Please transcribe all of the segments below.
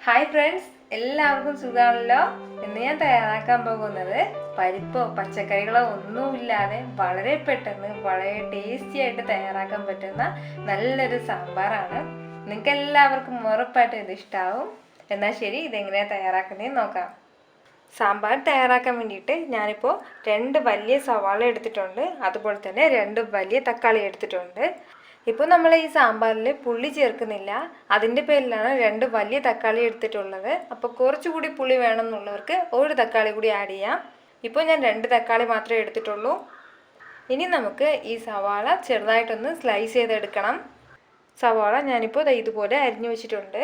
Hi friends, എല്ലാവർക്കും സുഖമാണല്ലോ. ഇന്ന് ഞാൻ തയ്യാറാക്കാൻ പോകുന്നത് പരിപ്പോ പച്ചക്കറികളോ ഒന്നുമില്ലാതെ വളരെ പെട്ടെന്ന് വളരെ ടേസ്റ്റി ആയിട്ട് തയ്യാറാക്കാൻ പറ്റുന്ന നല്ലൊരു സാമ്പാറാണ്. നിങ്ങൾക്ക് എല്ലാവർക്കും ഉറപ്പായിട്ടും ഇത് ഇഷ്ടാവും. എന്നാൽ ശരി, ഇതെങ്ങനെയാണ് തയ്യാറാക്കുന്നതെന്ന് നോക്കാം. സാമ്പാർ തയ്യാറാക്കാൻ വേണ്ടിയിട്ട് ഞാനിപ്പോൾ 2 വലിയ സവാള എടുത്തിട്ടുണ്ട്, അതുപോലെ തന്നെ 2 വലിയ തക്കാളി എടുത്തിട്ടുണ്ട്. ഇപ്പോൾ നമ്മൾ ഈ സാമ്പാറിൽ പുളി ചേർക്കുന്നില്ല, അതിൻ്റെ പേരിലാണ് 2 വലിയ തക്കാളി എടുത്തിട്ടുള്ളത്. അപ്പോൾ കുറച്ചുകൂടി പുളി വേണമെന്നുള്ളവർക്ക് 1 തക്കാളി കൂടി ആഡ് ചെയ്യാം. ഇപ്പോൾ ഞാൻ 2 തക്കാളി മാത്രമേ എടുത്തിട്ടുള്ളൂ. ഇനി നമുക്ക് ഈ സവാള ചെറുതായിട്ടൊന്ന് സ്ലൈസ് ചെയ്തെടുക്കണം. സവാള ഞാനിപ്പോൾ ഇതുപോലെ അരിഞ്ഞു വെച്ചിട്ടുണ്ട്.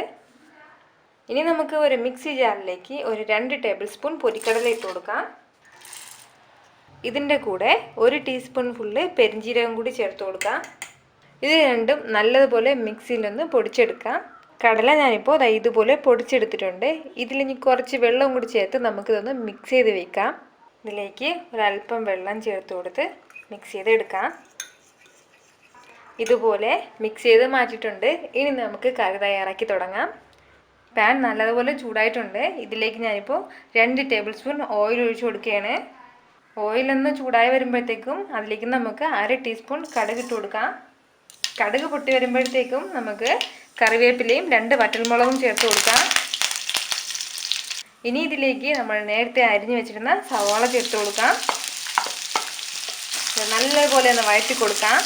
ഇനി നമുക്ക് ഒരു മിക്സി ജാറിലേക്ക് ഒരു 2 ടേബിൾ സ്പൂൺ പൊരിക്കടല ഇട്ട് കൊടുക്കാം. ഇതിൻ്റെ കൂടെ 1 ടീസ്പൂൺ ഫുള്ള് പെരിഞ്ജീരകം കൂടി ചേർത്ത് കൊടുക്കാം. ഇത് രണ്ടും നല്ലതുപോലെ മിക്സിയിലൊന്ന് പൊടിച്ചെടുക്കാം. കടല ഞാനിപ്പോൾ ഇതുപോലെ പൊടിച്ചെടുത്തിട്ടുണ്ട്. ഇതിലിനി കുറച്ച് വെള്ളം കൂടി ചേർത്ത് നമുക്കിതൊന്ന് മിക്സ് ചെയ്ത് വെക്കാം. ഇതിലേക്ക് ഒരല്പം വെള്ളം ചേർത്ത് കൊടുത്ത് മിക്സ് ചെയ്തെടുക്കാം. ഇതുപോലെ മിക്സ് ചെയ്ത് മാറ്റിയിട്ടുണ്ട്. ഇനി നമുക്ക് കറി തയ്യാറാക്കി തുടങ്ങാം. പാൻ നല്ലതുപോലെ ചൂടായിട്ടുണ്ട്. ഇതിലേക്ക് ഞാനിപ്പോൾ 2 ടേബിൾ സ്പൂൺ ഓയിൽ ഒഴിച്ച് കൊടുക്കുകയാണ്. ഓയിലൊന്ന് ചൂടായി വരുമ്പോഴത്തേക്കും അതിലേക്ക് നമുക്ക് 1/2 ടീസ്പൂൺ കടുക് ഇട്ട് കൊടുക്കാം. കടുക് പൊട്ടി വരുമ്പോഴത്തേക്കും നമുക്ക് കറിവേപ്പിലയും 2 വറ്റൽമുളകും ചേർത്ത് കൊടുക്കാം. ഇനി ഇതിലേക്ക് നമ്മൾ നേരത്തെ അരിഞ്ഞു വെച്ചിരുന്ന സവാള ചേർത്ത് കൊടുക്കാം. നല്ലപോലെ ഒന്ന് വഴറ്റി കൊടുക്കാം.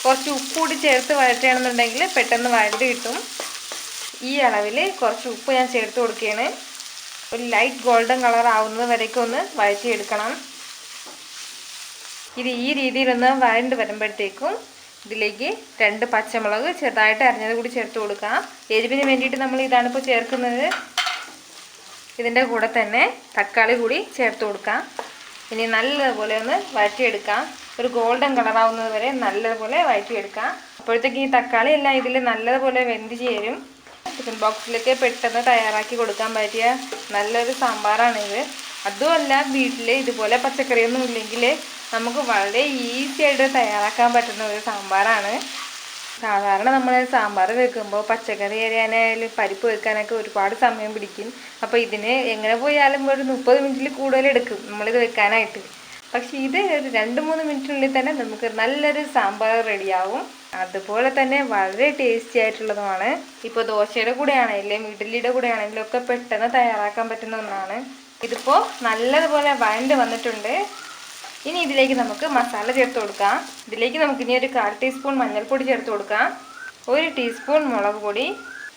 കുറച്ച് ഉപ്പ് കൂടി ചേർത്ത് വഴറ്റുകയാണെന്നുണ്ടെങ്കിൽ പെട്ടെന്ന് വഴറ്റി കിട്ടും. ഈ അളവിൽ കുറച്ച് ഉപ്പ് ഞാൻ ചേർത്ത് കൊടുക്കുകയാണ്. ഒരു ലൈറ്റ് ഗോൾഡൻ കളർ ആവുന്നത് വരേക്കും ഒന്ന് വഴറ്റിയെടുക്കണം. ഇത് ഈ രീതിയിലൊന്ന് വഴണ്ട് വരുമ്പോഴത്തേക്കും ഇതിലേക്ക് 2 പച്ചമുളക് ചെറുതായിട്ട് അരിഞ്ഞത് കൂടി ചേർത്ത് കൊടുക്കാം. എരിവിന് വേണ്ടിയിട്ട് നമ്മൾ ഇതാണ് ഇപ്പോൾ ചേർക്കുന്നത്. ഇതിൻ്റെ കൂടെ തന്നെ തക്കാളി കൂടി ചേർത്ത് കൊടുക്കാം. ഇനി നല്ലതുപോലെ ഒന്ന് വഴറ്റിയെടുക്കാം. ഒരു ഗോൾഡൻ കളറാവുന്നത് വരെ നല്ലതുപോലെ വഴറ്റിയെടുക്കാം. അപ്പോഴത്തേക്ക് ഈ തക്കാളി എല്ലാം ഇതിൽ നല്ലതുപോലെ വെന്ത് ചേരും. ടിഫിൻ ബോക്സിലൊക്കെ പെട്ടെന്ന് തയ്യാറാക്കി കൊടുക്കാൻ പറ്റിയ നല്ലൊരു സാമ്പാറാണിത്. അതുമല്ല, വീട്ടിൽ ഇതുപോലെ പച്ചക്കറിയൊന്നും ഇല്ലെങ്കിൽ നമുക്ക് വളരെ ഈസി ആയിട്ട് തയ്യാറാക്കാൻ പറ്റുന്ന ഒരു സാമ്പാറാണ്. സാധാരണ നമ്മൾ സാമ്പാർ വെക്കുമ്പോൾ പച്ചക്കറി അരിയാനായാലും പരിപ്പ് വെക്കാനൊക്കെ ഒരുപാട് സമയം പിടിക്കും. അപ്പോൾ ഇതിന് എങ്ങനെ പോയാലും ഒരു 30 മിനിറ്റിൽ കൂടുതൽ എടുക്കും നമ്മളിത് വെക്കാനായിട്ട്. പക്ഷേ ഇത് ഒരു 2-3 മിനിറ്റിനുള്ളിൽ തന്നെ നമുക്ക് നല്ലൊരു സാമ്പാർ റെഡിയാവും. അതുപോലെ തന്നെ വളരെ ടേസ്റ്റി ആയിട്ടുള്ളതുമാണ്. ഇപ്പോൾ ദോശയുടെ കൂടെ ആണെങ്കിലും ഇഡ്ഡലിയുടെ കൂടെ ആണെങ്കിലും ഒക്കെ പെട്ടെന്ന് തയ്യാറാക്കാൻ പറ്റുന്ന ഒന്നാണ്. ഇതിപ്പോൾ നല്ലതുപോലെ വഴണ്ട് വന്നിട്ടുണ്ട്. ഇനി ഇതിലേക്ക് നമുക്ക് മസാല ചേർത്ത് കൊടുക്കാം. ഇതിലേക്ക് നമുക്കിനി ഒരു 1/4 ടീസ്പൂൺ മഞ്ഞൾപ്പൊടി ചേർത്ത് കൊടുക്കാം. 1 ടീസ്പൂൺ മുളക് പൊടി.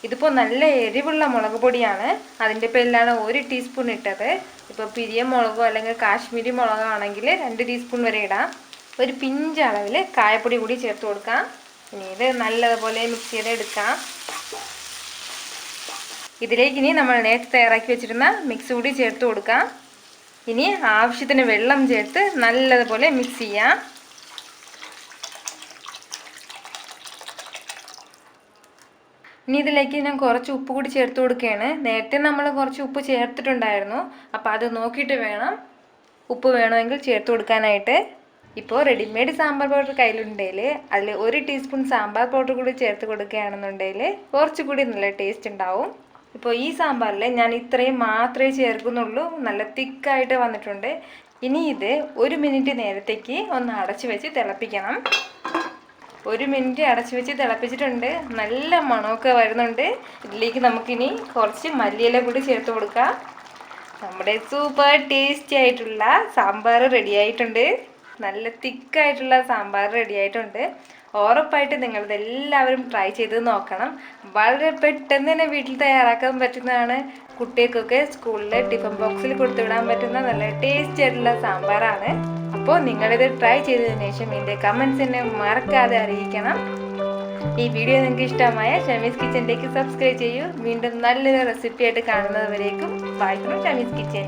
ഇതിപ്പോൾ നല്ല എരിവുള്ള മുളക് പൊടിയാണ്, അതിൻ്റെ പേരിലാണ് 1 ടീസ്പൂൺ ഇട്ടത്. ഇപ്പോൾ പിരിയ മുളകോ അല്ലെങ്കിൽ കാശ്മീരി മുളകോ ആണെങ്കിൽ 2 ടീസ്പൂൺ വരെ ഇടാം. ഒരു പിഞ്ച് അളവിൽ കായപ്പൊടി കൂടി ചേർത്ത് കൊടുക്കാം. ഇനി ഇത് നല്ലതുപോലെ മിക്സ് ചെയ്തെടുക്കാം. ഇതിലേക്ക് ഇനി നമ്മൾ നേരത്തെ തയ്യാറാക്കി വെച്ചിരുന്ന മിക്സ് കൂടി ചേർത്ത് കൊടുക്കാം. ഇനി ആവശ്യത്തിന് വെള്ളം ചേർത്ത് നല്ലതുപോലെ മിക്സ് ചെയ്യാം. ഇനി ഇതിലേക്ക് ഞാൻ കുറച്ച് ഉപ്പ് കൂടി ചേർത്ത് കൊടുക്കുകയാണ്. നേരത്തെ നമ്മൾ കുറച്ച് ഉപ്പ് ചേർത്തിട്ടുണ്ടായിരുന്നു, അപ്പോൾ അത് നോക്കിയിട്ട് വേണം ഉപ്പ് വേണമെങ്കിൽ ചേർത്ത് കൊടുക്കാനായിട്ട്. ഇപ്പോൾ റെഡിമെയ്ഡ് സാമ്പാർ പൗഡർ കയ്യിലുണ്ടെങ്കിൽ അതിൽ 1 ടീസ്പൂൺ സാമ്പാർ പൗഡർ കൂടി ചേർത്ത് കൊടുക്കുകയാണെന്നുണ്ടെങ്കിൽ കുറച്ചുകൂടി നല്ല ടേസ്റ്റ് ഉണ്ടാവും. ഇപ്പോൾ ഈ സാമ്പാറിൽ ഞാൻ ഇത്രയും മാത്രമേ ചേർക്കുന്നുള്ളൂ. നല്ല തിക്കായിട്ട് വന്നിട്ടുണ്ട്. ഇനി ഇത് 1 മിനിറ്റ് നേരത്തേക്ക് ഒന്ന് അടച്ചു വെച്ച് തിളപ്പിക്കണം. 1 മിനിറ്റ് അടച്ചു വെച്ച് തിളപ്പിച്ചിട്ടുണ്ട്. നല്ല മണമൊക്കെ വരുന്നുണ്ട്. ഇതിലേക്ക് നമുക്കിനി കുറച്ച് മല്ലിയില കൂടി ചേർത്ത് കൊടുക്കാം. നമ്മുടെ സൂപ്പർ ടേസ്റ്റി ആയിട്ടുള്ള സാമ്പാർ റെഡി ആയിട്ടുണ്ട്. നല്ല തിക്കായിട്ടുള്ള സാമ്പാർ റെഡി ആയിട്ടുണ്ട്. ഉറപ്പായിട്ട് നിങ്ങളിതെല്ലാവരും ട്രൈ ചെയ്ത് നോക്കണം. വളരെ പെട്ടെന്ന് തന്നെ വീട്ടിൽ തയ്യാറാക്കാൻ പറ്റുന്നതാണ്. കുട്ടികൾക്കൊക്കെ സ്കൂളിൽ ടിഫിൻ ബോക്സിൽ കൊടുത്തുവിടാൻ പറ്റുന്ന നല്ല ടേസ്റ്റി ആയിട്ടുള്ള സാമ്പാറാണ്. അപ്പോൾ നിങ്ങളിത് ട്രൈ ചെയ്തതിന് ശേഷം എൻ്റെ കമൻസ് എന്നെ മറക്കാതെ അറിയിക്കണം. ഈ വീഡിയോ നിങ്ങൾക്ക് ഇഷ്ടമായ ഷമീസ് കിച്ചണിലേക്ക് സബ്സ്ക്രൈബ് ചെയ്യൂ. വീണ്ടും നല്ലൊരു റെസിപ്പി ആയിട്ട് കാണുന്നതുവരേക്കും ബൈ ഫ്രം ഷമീസ് കിച്ചൺ.